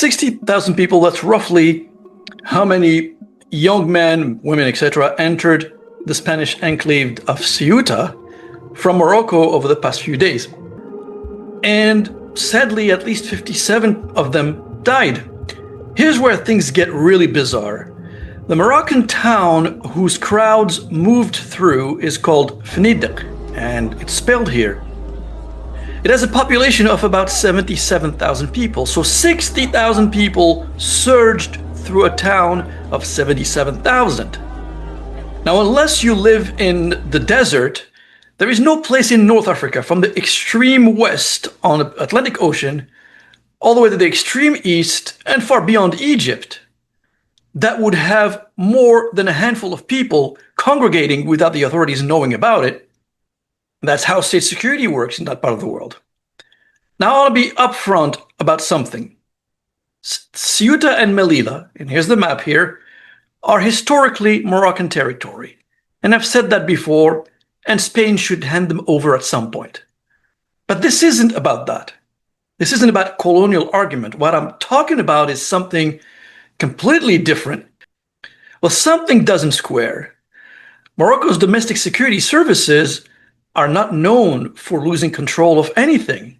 60,000 people, that's roughly how many young men, women, etc. entered the Spanish enclave of Ceuta from Morocco over the past few days. And sadly, at least 57 of them died. Here's where things get really bizarre. The Moroccan town whose crowds moved through is called Fnideq, and it's spelled here. It has a population of about 77,000 people, so 60,000 people surged through a town of 77,000. Now, unless you live in the desert, there is no place in North Africa, from the extreme west on the Atlantic Ocean all the way to the extreme east and far beyond Egypt, that would have more than a handful of people congregating without the authorities knowing about it. That's how state security works in that part of the world. Now, I want to be upfront about something. Ceuta and Melilla, and here's the map here, are historically Moroccan territory. And I've said that before, and Spain should hand them over at some point. But this isn't about that. This isn't about colonial argument. What I'm talking about is something completely different. Well, something doesn't square. Morocco's domestic security services are not known for losing control of anything.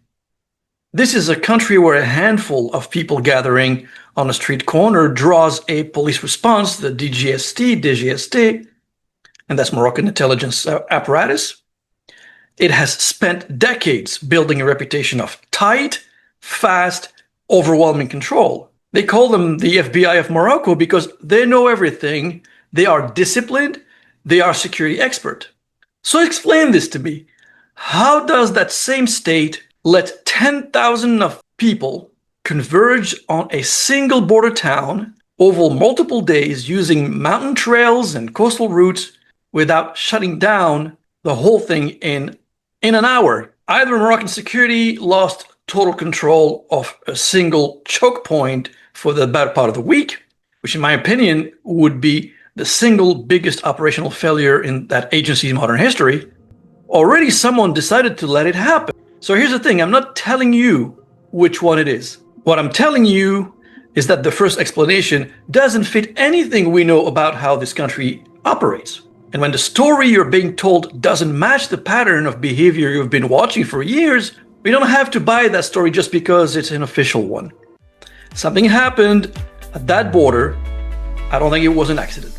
This is a country where a handful of people gathering on a street corner draws a police response, the DGST, and that's Moroccan intelligence apparatus. It has spent decades building a reputation of tight, fast, overwhelming control. They call them the FBI of Morocco because they know everything. They are disciplined. They are security expert. So explain this to me. How does that same state let 10,000 of people converge on a single border town over multiple days using mountain trails and coastal routes without shutting down the whole thing in an hour? Either Moroccan security lost total control of a single choke point for the better part of the week, which in my opinion would be the single biggest operational failure in that agency's modern history. Already someone decided to let it happen. So here's the thing, I'm not telling you which one it is. What I'm telling you is that the first explanation doesn't fit anything we know about how this country operates. And when the story you're being told doesn't match the pattern of behavior you've been watching for years, we don't have to buy that story just because it's an official one. Something happened at that border. I don't think it was an accident.